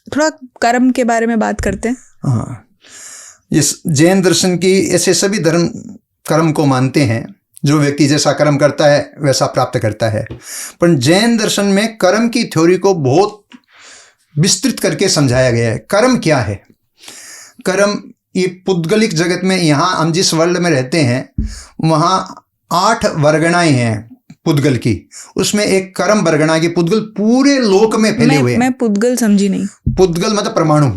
थोड़ा कर्म के बारे में बात करते हैं। हाँ, इस जैन दर्शन की ऐसे सभी धर्म कर्म को मानते हैं, जो व्यक्ति जैसा कर्म करता है वैसा प्राप्त करता है। पर जैन दर्शन में कर्म की थ्योरी को बहुत विस्तृत करके समझाया गया है। कर्म क्या है? कर्म ये पुद्गलिक जगत में, यहाँ हम जिस वर्ल्ड में रहते हैं वहाँ 8 वर्गणाएं हैं पुद्गल की, उसमें एक कर्म वर्गणा की पुद्गल पूरे लोक में फैले हुए हैं। मैं पुद्गल समझी नहीं। पुद्गल मतलब परमाणु,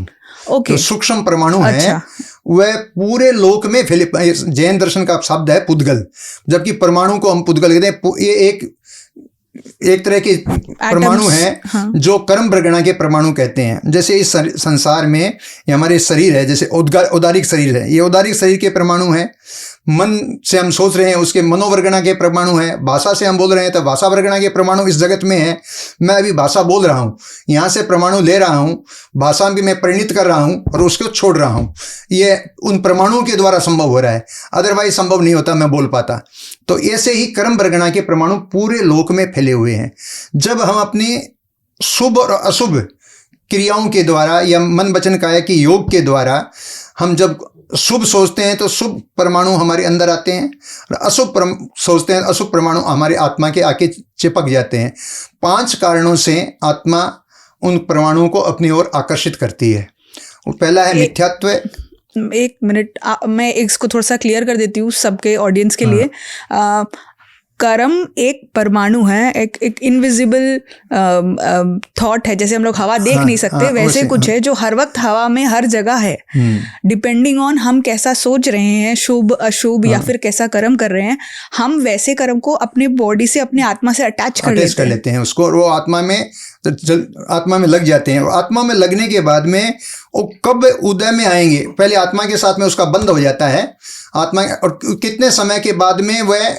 ओके, सूक्ष्म परमाणु अच्छा। है, वह पूरे लोक में फैले। जैन दर्शन का शब्द है पुद्गल, जबकि परमाणु को हम पुद्गल कहते हैं। ये एक तरह के परमाणु हैं, हाँ, जो कर्म वर्गणा के परमाणु कहते हैं। जैसे इस संसार में ये हमारे शरीर है, जैसे औदारिक शरीर है, ये औदारिक शरीर के परमाणु हैं। मन से हम सोच रहे हैं उसके मनोवर्गणा के परमाणु है। भाषा से हम बोल रहे हैं तो भाषा वर्गणा के परमाणु इस जगत में है। मैं अभी भाषा बोल रहा हूँ, यहाँ से परमाणु ले रहा हूँ, भाषा भी मैं परिणित कर रहा हूँ और उसको छोड़ रहा हूँ। ये उन परमाणुओं के द्वारा संभव हो रहा है, अदरवाइज संभव नहीं होता मैं बोल पाता। तो ऐसे ही कर्म वर्गणा के परमाणु पूरे लोक में फैले हुए हैं। जब हम अपनी शुभ और अशुभ क्रियाओं के द्वारा या मन वचन काया के योग के द्वारा हम जब शुभ सोचते हैं तो शुभ परमाणु हमारे अंदर आते हैं, और अशुभ सोचते हैं अशुभ परमाणु हमारे आत्मा के आके चिपक जाते हैं। 5 कारणों से आत्मा उन परमाणुओं को अपनी ओर आकर्षित करती है। पहला है मिथ्यात्व। एक मिनट, मैं इसको थोड़ा सा क्लियर कर देती हूँ सबके ऑडियंस के लिए। कर्म एक परमाणु है, एक इनविजिबल थॉट है। जैसे हम लोग हवा देख नहीं सकते, वैसे कुछ है जो हर वक्त हवा में हर जगह है। डिपेंडिंग ऑन हम कैसा सोच रहे हैं, शुभ अशुभ या फिर कैसा कर्म कर रहे हैं, हम वैसे कर्म को अपने बॉडी से, अपने आत्मा से अटैच कर लेते हैं उसको, और वो आत्मा में लग जाते हैं। और आत्मा में लगने के बाद में वो कब उदय में आएंगे, पहले आत्मा के साथ में उसका बंध हो जाता है आत्मा, और कितने समय के बाद में वह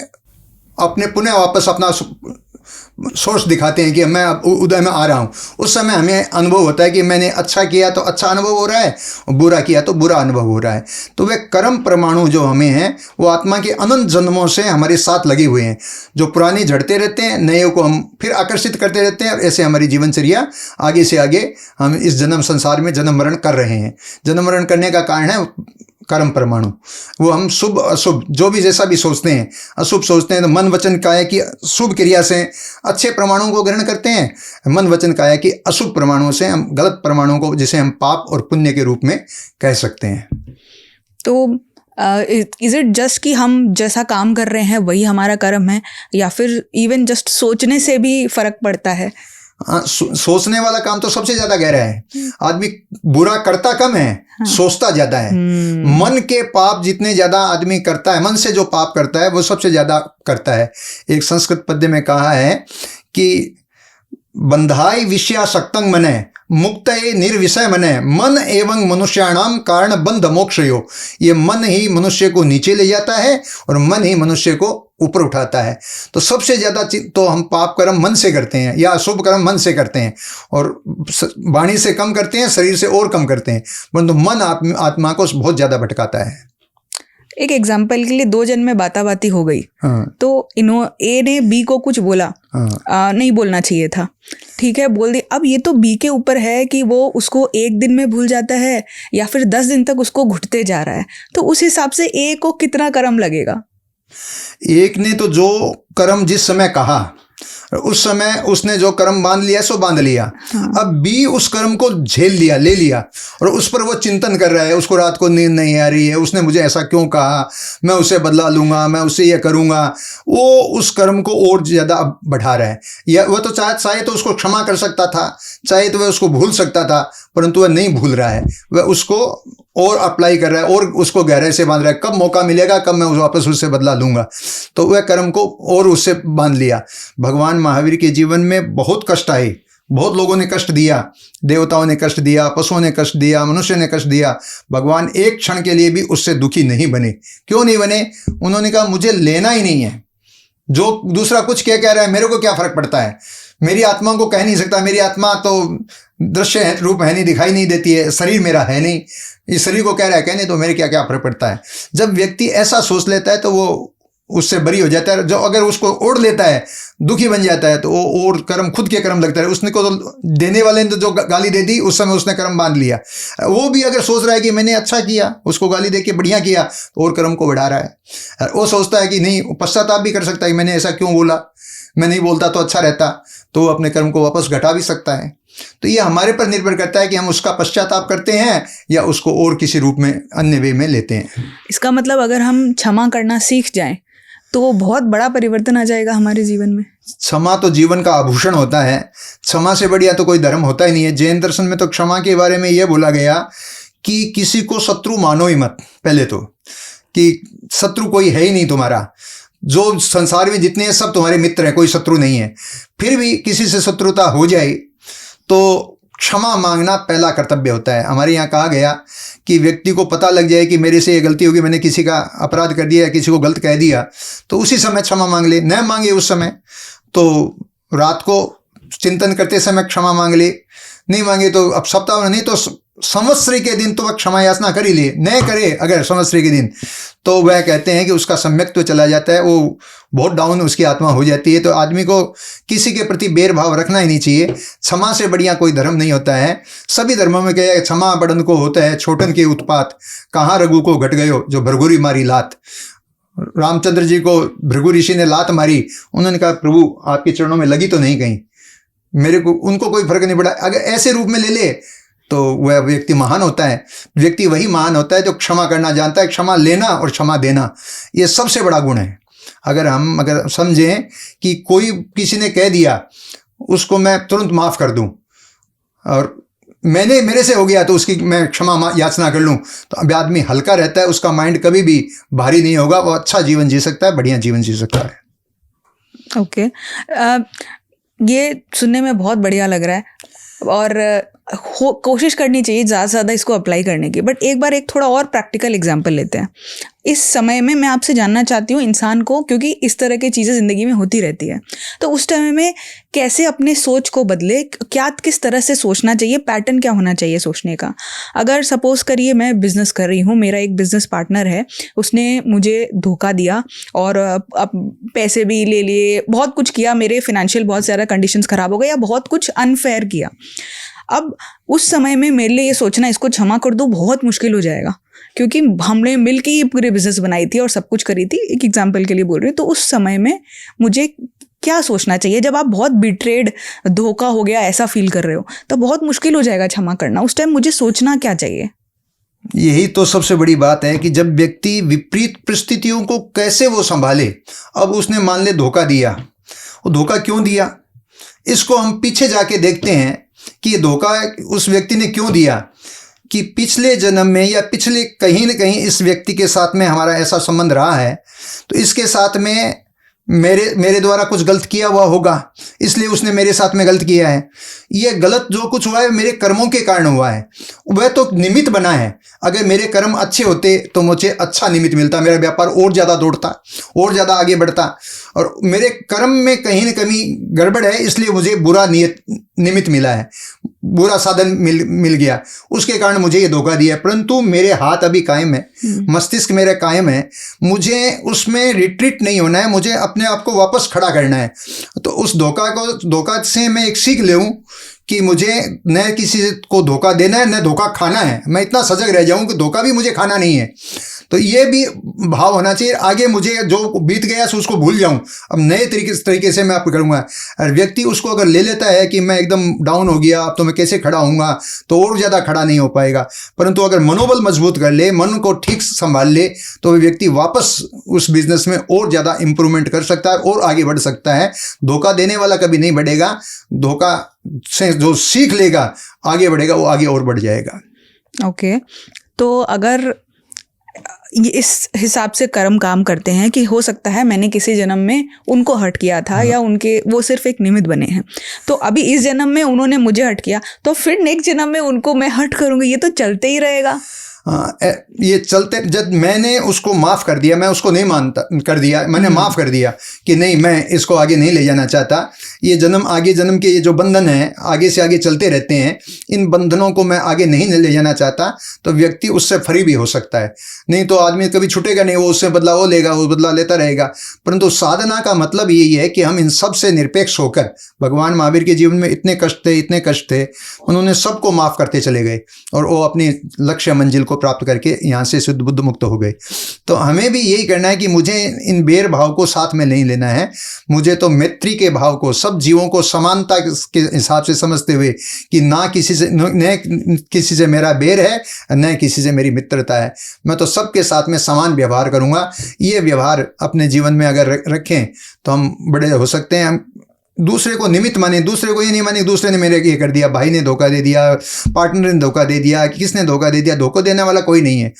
अपने पुनः वापस अपना सोर्स दिखाते हैं कि मैं उदय में आ रहा हूँ। उस समय हमें अनुभव होता है कि मैंने अच्छा किया तो अच्छा अनुभव हो रहा है, और बुरा किया तो बुरा अनुभव हो रहा है। तो वे कर्म परमाणु जो हमें हैं वो आत्मा के अनंत जन्मों से हमारे साथ लगे हुए हैं, जो पुराने झड़ते रहते हैं, नए को हम फिर आकर्षित करते रहते हैं, और ऐसे हमारी जीवनचर्या आगे से आगे हम इस जन्म संसार में जन्म मरण कर रहे हैं। जन्म मरण करने का कारण है कर्म परमाणु। वो हम शुभ अशुभ जो भी जैसा भी सोचते हैं, अशुभ सोचते हैं तो मन वचन काया की शुभ क्रिया से अच्छे परमाणुओं को ग्रहण करते हैं, मन वचन काया की अशुभ परमाणुओं से हम गलत परमाणुओं को, जिसे हम पाप और पुण्य के रूप में कह सकते हैं। तो इज इट जस्ट कि हम जैसा काम कर रहे हैं वही हमारा कर्म है, या फिर इवन जस्ट सोचने से भी फर्क पड़ता है? हाँ, सोचने वाला काम तो सबसे ज्यादा गहरा है। आदमी बुरा करता कम है, हाँ, सोचता ज्यादा है। मन के पाप जितने ज्यादा आदमी करता है, मन से जो पाप करता है वो सबसे ज्यादा करता है। एक संस्कृत पद्य में कहा है कि बंधाई विषयासक्तं मने मुक्त निर्विषय मने, मन एवं मनुष्याणाम कारण बंध मोक्षयो। ये मन ही मनुष्य को नीचे ले जाता है और मन ही मनुष्य को ऊपर उठाता है। तो सबसे ज्यादा तो हम पाप कर्म मन से करते हैं, या अशुभ कर्म मन से करते हैं, और वाणी से कम करते हैं, शरीर से और कम करते हैं, परंतु मन आत्मा को बहुत ज्यादा भटकाता है। एक एग्जाम्पल के लिए 2 जन में बाताबाती हो गई, हाँ, तो ए ने बी को कुछ बोला, हाँ, नहीं बोलना चाहिए था, ठीक है, बोल दी। अब ये तो बी के ऊपर है कि वो उसको 1 दिन में भूल जाता है या फिर 10 दिन तक उसको घुटते जा रहा है। तो उस हिसाब से ए को कितना कर्म लगेगा? एक ने तो जो कर्म जिस समय कहा, उस समय उसने जो कर्म बांध लिया सो बांध लिया। हाँ। अब बी उस कर्म को झेल लिया, ले लिया, और उस पर वो चिंतन कर रहा है, उसको रात को नींद नहीं आ रही है, उसने मुझे ऐसा क्यों कहा, मैं उसे बदला लूंगा, मैं उसे ये करूंगा। वो उस कर्म को और ज्यादा बढ़ा रहा है। या वह तो चाहे तो उसको क्षमा कर सकता था, चाहे तो वह उसको भूल सकता था, परंतु वह नहीं भूल रहा है, वह उसको और अप्लाई कर रहा है और उसको गहराई से बांध रहा है। कब मौका मिलेगा, कब मैं वापस उससे बदला लूंगा, तो वह कर्म को और उससे बांध लिया। भगवान महावीर के जीवन में बहुत कष्ट आए, बहुत लोगों ने कष्ट दिया, देवताओं ने कष्ट दिया, पशुओं ने कष्ट दिया, मनुष्य ने कष्ट दिया। भगवान एक क्षण के लिए भी उससे दुखी नहीं बने। क्यों नहीं बने? उन्होंने कहा मुझे लेना ही नहीं है, जो दूसरा कुछ कह रहा है मेरे को क्या फर्क पड़ता है, मेरी आत्मा को कह नहीं सकता, मेरी आत्मा तो दृश्य है, रूप है नहीं, दिखाई नहीं देती है, शरीर मेरा है नहीं, इस शरीर को कह रहा है कहने तो मेरे क्या फर्क पड़ता है। जब व्यक्ति ऐसा सोच लेता है तो वो उससे बरी हो जाता है। जो अगर उसको ओढ़ लेता है, दुखी बन जाता है, तो वो और कर्म खुद के कर्म लगता है। उसने को तो देने वाले ने तो जो गाली दे दी, उस समय उसने कर्म बांध लिया। वो भी अगर सोच रहा है कि मैंने अच्छा किया, उसको गाली दे के बढ़िया किया, तो और कर्म को बढ़ा रहा है। वो सोचता है कि नहीं, पश्चाताप भी कर सकता है, मैंने ऐसा क्यों बोला, मैं नहीं बोलता तो अच्छा रहता, तो वो अपने कर्म को वापस घटा भी सकता है। तो ये हमारे पर निर्भर करता है कि हम उसका पश्चाताप करते हैं या उसको और किसी रूप में, अन्य वे में लेते हैं। इसका मतलब अगर हम क्षमा करना सीख जाएं तो बहुत बड़ा परिवर्तन आ जाएगा हमारे जीवन में। क्षमा तो जीवन का आभूषण होता है। क्षमा से बढ़िया तो कोई धर्म होता ही नहीं है। जैन दर्शन में तो क्षमा के बारे में यह बोला गया कि किसी को शत्रु मानो ही मत। पहले तो कि शत्रु कोई है ही नहीं तुम्हारा, जो संसार में जितने हैं सब तुम्हारे मित्र हैं, कोई शत्रु नहीं है। फिर भी किसी से शत्रुता हो जाए तो क्षमा मांगना पहला कर्तव्य होता है। हमारे यहाँ कहा गया कि व्यक्ति को पता लग जाए कि मेरे से ये गलती होगी, मैंने किसी का अपराध कर दिया या किसी को गलत कह दिया, तो उसी समय क्षमा मांग ले। न मांगे उस समय तो रात को चिंतन करते समय क्षमा मांग ले, नहीं मांगे तो अब सप्ताह, नहीं तो संवत्सरी के दिन तो वह क्षमा याचना कर ही ले। न करे अगर संवत्सरी के दिन, तो वह कहते हैं कि उसका सम्यक्त्व चला जाता है, वो बहुत डाउन उसकी आत्मा हो जाती है। तो आदमी को किसी के प्रति बैरभाव रखना ही नहीं चाहिए। क्षमा से बढ़िया कोई धर्म नहीं होता है। सभी धर्मों में कहा क्षमा बड़न को होता है छोटन के उत्पात, कहाँ रघु को घट गयो जो भृगुरी मारी लात। रामचंद्र जी को भृगु ऋषि ने लात मारी, उन्होंने कहा प्रभु आपके चरणों में लगी तो नहीं कहीं, मेरे को उनको कोई फर्क नहीं पड़ा। अगर ऐसे रूप में ले ले तो वह व्यक्ति महान होता है। व्यक्ति वही महान होता है जो क्षमा करना जानता है। क्षमा लेना और क्षमा देना, ये सबसे बड़ा गुण है। अगर समझें कि कोई किसी ने कह दिया, उसको मैं तुरंत माफ़ कर दूं, और मेरे से हो गया तो उसकी मैं क्षमा याचना कर लूं, तो अब आदमी हल्का रहता है, उसका माइंड कभी भी भारी नहीं होगा, वो अच्छा जीवन जी सकता है, बढ़िया जीवन जी सकता है। ओके, ये सुनने में बहुत बढ़िया लग रहा है और कोशिश करनी चाहिए ज़्यादा से ज़्यादा इसको अप्लाई करने की। बट एक बार एक थोड़ा और प्रैक्टिकल एग्जांपल लेते हैं। इस समय में मैं आपसे जानना चाहती हूँ इंसान को, क्योंकि इस तरह की चीज़ें ज़िंदगी में होती रहती है, तो उस टाइम में कैसे अपने सोच को बदले, क्या किस तरह से सोचना चाहिए, पैटर्न क्या होना चाहिए सोचने का। अगर सपोज़ करिए मैं बिज़नेस कर रही हूँ, मेरा एक बिज़नेस पार्टनर है, उसने मुझे धोखा दिया और अब पैसे भी ले लिए, बहुत कुछ किया, मेरे फाइनेंशियल बहुत ज़्यादा कंडीशंस ख़राब हो गए या बहुत कुछ अनफेयर किया। अब उस समय में मेरे लिए ये सोचना इसको क्षमा कर दूँ बहुत मुश्किल हो जाएगा, क्योंकि हमने मिल के ये पूरी बिजनेस बनाई थी और सब कुछ करी थी। एक एग्जांपल के लिए बोल रही हूँ। तो उस समय में मुझे क्या सोचना चाहिए? जब आप बहुत बिट्रेड, धोखा हो गया ऐसा फील कर रहे हो, तो बहुत मुश्किल हो जाएगा क्षमा करना। उस टाइम मुझे सोचना क्या चाहिए? यही तो सबसे बड़ी बात है कि जब व्यक्ति विपरीत परिस्थितियों को कैसे वो संभाले। अब उसने मान ले धोखा दिया, वो धोखा क्यों दिया, इसको हम पीछे जाके देखते हैं कि ये धोखा उस व्यक्ति ने क्यों दिया। कि पिछले जन्म में या पिछले कहीं न कहीं इस व्यक्ति के साथ में हमारा ऐसा संबंध रहा है, तो इसके साथ में मेरे द्वारा कुछ गलत किया हुआ होगा, इसलिए उसने मेरे साथ में गलत किया है। ये गलत जो कुछ हुआ है मेरे कर्मों के कारण हुआ है, वह तो निमित्त बना है। अगर मेरे कर्म अच्छे होते तो मुझे अच्छा निमित्त मिलता, मेरा व्यापार और ज़्यादा दौड़ता, और ज़्यादा आगे बढ़ता। और मेरे कर्म में कहीं न कहीं गड़बड़ है, इसलिए मुझे बुरा निमित्त मिला है, बुरा साधन मिल गया, उसके कारण मुझे ये धोखा दिया। परंतु मेरे हाथ अभी कायम है, मस्तिष्क मेरा कायम है, मुझे उसमें रिट्रीट नहीं होना है, मुझे अपने आप को वापस खड़ा करना है। तो उस धोखा से मैं एक सीख ले कि मुझे न किसी को धोखा देना है न धोखा खाना है। मैं इतना सजग रह जाऊं कि धोखा भी मुझे खाना नहीं है। तो ये भी भाव होना चाहिए। आगे मुझे जो बीत गया सो उसको भूल जाऊं, अब नए तरीके से मैं आपको करूँगा। और व्यक्ति उसको अगर ले लेता है कि मैं एकदम डाउन हो गया, अब तो मैं कैसे खड़ा होऊंगा, तो और ज़्यादा खड़ा नहीं हो पाएगा। परंतु अगर मनोबल मजबूत कर ले, मन को ठीक संभाल ले, तो व्यक्ति वापस उस बिजनेस में और ज़्यादा इंप्रूवमेंट कर सकता है और आगे बढ़ सकता है। धोखा देने वाला कभी नहीं बढ़ेगा, धोखा से जो सीख लेगा आगे बढ़ेगा, वो आगे और बढ़ जाएगा। ओके, तो अगर ये इस हिसाब से कर्म काम करते हैं कि हो सकता है मैंने किसी जन्म में उनको हर्ट किया था, या उनके वो सिर्फ एक निमित्त बने हैं, तो अभी इस जन्म में उन्होंने मुझे हर्ट किया, तो फिर नेक्स्ट जन्म में उनको मैं हर्ट करूंगी, ये तो चलते ही रहेगा। ये चलते, जब मैंने उसको माफ़ कर दिया, मैं उसको नहीं मानता कर दिया, मैंने माफ़ कर दिया कि नहीं मैं इसको आगे नहीं ले जाना चाहता, ये आगे जन्म के ये जो बंधन है आगे से आगे चलते रहते हैं, इन बंधनों को मैं आगे नहीं ले जाना चाहता, तो व्यक्ति उससे फ्री भी हो सकता है। नहीं तो आदमी कभी छूटेगा नहीं, वो उससे बदला वो लेगा, वो बदला लेता रहेगा। परंतु साधना का मतलब यही है कि हम इन सब से निरपेक्ष होकर, भगवान महावीर के जीवन में इतने कष्ट थे, उन्होंने सबको माफ़ करते चले गए और वो अपनी लक्ष्य मंजिल को प्राप्त करके यहाँ से शुद्ध बुद्ध मुक्त हो गए। तो हमें भी यही करना है कि मुझे इन बेर भाव को साथ में नहीं लेना है, मुझे तो मैत्री के भाव को, सब जीवों को समानता के हिसाब से समझते हुए कि न किसी से मेरा बेर है न किसी से मेरी मित्रता है, मैं तो सबके साथ में समान व्यवहार करूँगा। ये व्यवहार अपने जीवन में अगर रखें तो हम बड़े हो सकते हैं। हम दूसरे को निमित्त माने, दूसरे को ये नहीं माने दूसरे ने मेरे ये कर दिया, भाई ने धोखा दे दिया, पार्टनर ने धोखा दे दिया, किसने धोखा दे दिया, धोखा देने वाला कोई नहीं है।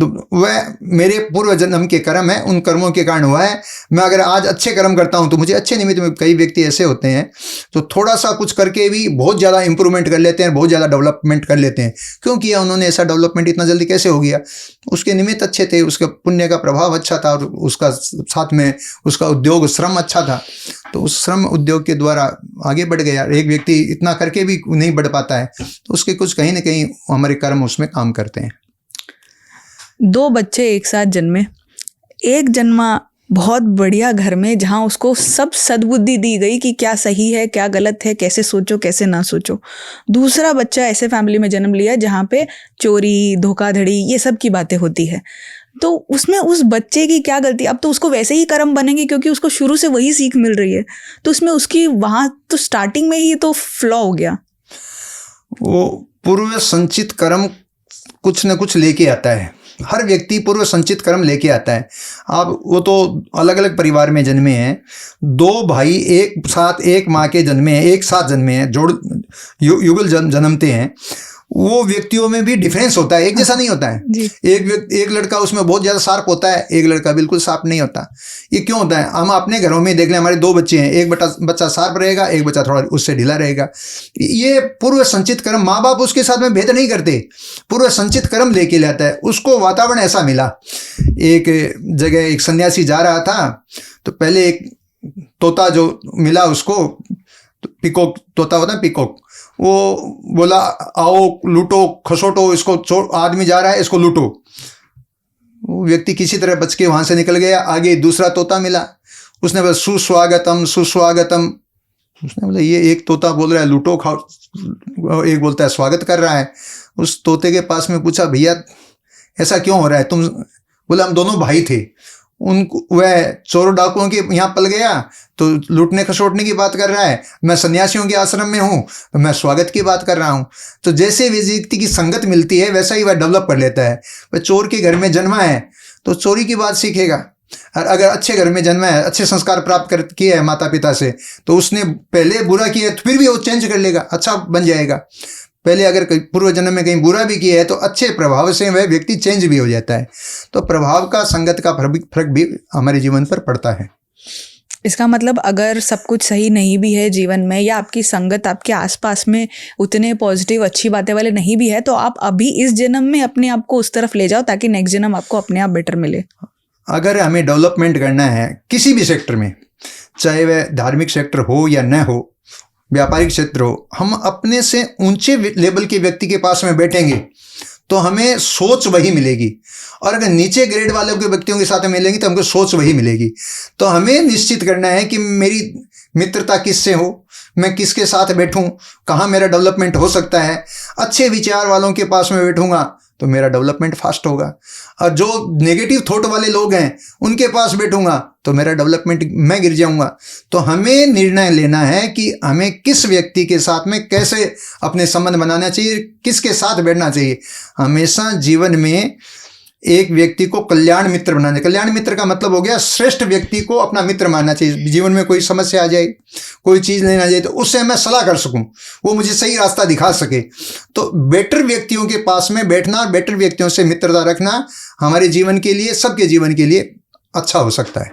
तो वह मेरे पूर्व जन्म के कर्म है, उन कर्मों के कारण हुआ है। मैं अगर आज अच्छे कर्म करता हूं तो मुझे अच्छे निमित्त में, कई व्यक्ति ऐसे होते हैं तो थोड़ा सा कुछ करके भी बहुत ज़्यादा इंप्रूवमेंट कर लेते हैं, बहुत ज़्यादा डेवलपमेंट कर लेते हैं। क्यों किया उन्होंने ऐसा डेवलपमेंट, इतना जल्दी कैसे हो गया? उसके निमित्त अच्छे थे, उसके पुण्य का प्रभाव अच्छा था और उसका साथ में उसका उद्योग श्रम अच्छा था, तो उस श्रम उद्योग के द्वारा आगे बढ़ गया। एक व्यक्ति इतना करके भी नहीं बढ़ पाता है तो उसके कुछ कहीं ना कहीं हमारे कर्म उसमें काम करते हैं। 2 बच्चे एक साथ जन्मे, एक जन्मा बहुत बढ़िया घर में जहाँ उसको सब सद्बुद्धि दी गई कि क्या सही है क्या गलत है, कैसे सोचो कैसे ना सोचो। दूसरा बच्चा ऐसे फैमिली में जन्म लिया जहाँ पे चोरी, धोखाधड़ी, ये सब की बातें होती है। तो उसमें उस बच्चे की क्या गलती? अब तो उसको वैसे ही कर्म बनेंगे क्योंकि उसको शुरू से वही सीख मिल रही है, तो उसमें उसकी वहाँ तो स्टार्टिंग में ही तो फ्लॉ हो गया। वो पूर्व संचित कर्म कुछ न कुछ लेके आता है, हर व्यक्ति पूर्व संचित कर्म लेके आता है। अब वो तो अलग अलग परिवार में जन्मे हैं, 2 भाई एक साथ एक माँ के जन्मे हैं, एक साथ जन्मे हैं, युगल जन्मते हैं, वो व्यक्तियों में भी डिफरेंस होता है, एक जैसा नहीं होता है। एक लड़का उसमें बहुत ज़्यादा शार्प होता है, एक लड़का बिल्कुल शार्प नहीं होता। ये क्यों होता है? हम अपने घरों में देख लें, हमारे 2 बच्चे हैं, एक बच्चा शार्प रहेगा, एक बच्चा थोड़ा उससे ढीला रहेगा। ये पूर्व संचित कर्म, माँ बाप उसके साथ में भेद नहीं करते, पूर्व संचित कर्म लेके लाता है। उसको वातावरण ऐसा मिला, एक जगह एक सन्यासी जा रहा था तो पहले एक तोता जो मिला उसको, पिकॉक तोता होता है, पिकॉक, वो बोला आओ लूटो खसोटो इसको, आदमी जा रहा है इसको लूटो। वो व्यक्ति किसी तरह बच के वहां से निकल गया। आगे दूसरा तोता मिला, उसने बोला सुस्वागतम सुस्वागतम। उसने बोला ये एक तोता बोल रहा है लूटो खाओ, एक बोलता है स्वागत कर रहा है। उस तोते के पास में पूछा भैया ऐसा क्यों हो रहा है तुम? बोला हम दोनों भाई थे, वह चोर डाकुओं के यहाँ पल गया तो लूटने खसोटने की बात कर रहा है, मैं सन्यासियों के आश्रम में हूँ तो मैं स्वागत की बात कर रहा हूँ। तो जैसे व्यक्ति की संगत मिलती है वैसा ही वह डेवलप कर लेता है। वह चोर के घर में जन्मा है तो चोरी की बात सीखेगा, और अगर अच्छे घर में जन्मा है, अच्छे संस्कार प्राप्त किए है माता पिता से, तो उसने पहले बुरा किया है तो फिर भी वो चेंज कर लेगा, अच्छा बन जाएगा। पहले अगर पूर्व जन्म में कहीं बुरा भी किया है तो अच्छे प्रभाव से वह व्यक्ति चेंज भी हो जाता है। तो प्रभाव का, संगत का फर्क भी हमारे जीवन पर पड़ता है। इसका मतलब अगर सब कुछ सही नहीं भी है जीवन में, या आपकी संगत आपके आसपास में उतने पॉजिटिव अच्छी बातें वाले नहीं भी है, तो आप अभी इस जन्म में अपने आप को उस तरफ ले जाओ ताकि नेक्स्ट जन्म आपको अपने आप बेटर मिले। अगर हमें डेवलपमेंट करना है किसी भी सेक्टर में, चाहे वह धार्मिक सेक्टर हो या न हो, व्यापारिक क्षेत्र हो, हम अपने से ऊंचे लेवल के व्यक्ति के पास में बैठेंगे तो हमें सोच वही मिलेगी, और अगर नीचे ग्रेड वालों के व्यक्तियों के साथ मिलेंगे तो हमको सोच वही मिलेगी। तो हमें निश्चित करना है कि मेरी मित्रता किससे हो, मैं किसके साथ बैठूं, कहाँ मेरा डेवलपमेंट हो सकता है। अच्छे विचार वालों के पास में बैठूंगा तो मेरा डेवलपमेंट फास्ट होगा, और जो नेगेटिव थॉट वाले लोग हैं उनके पास बैठूंगा तो मेरा डेवलपमेंट, मैं गिर जाऊंगा। तो हमें निर्णय लेना है कि हमें किस व्यक्ति के साथ में कैसे अपने संबंध बनाना चाहिए, किसके साथ बैठना चाहिए। हमेशा जीवन में एक व्यक्ति को कल्याण मित्र बनाना चाहिए। कल्याण मित्र का मतलब हो गया श्रेष्ठ व्यक्ति को अपना मित्र मानना चाहिए। जीवन में कोई समस्या आ जाए, कोई चीज़ लेना आ जाए तो उससे मैं सलाह कर सकूं, वो मुझे सही रास्ता दिखा सके। तो बेटर व्यक्तियों के पास में बैठना, बेटर व्यक्तियों से मित्रता रखना हमारे जीवन के लिए, सबके जीवन के लिए अच्छा हो सकता है।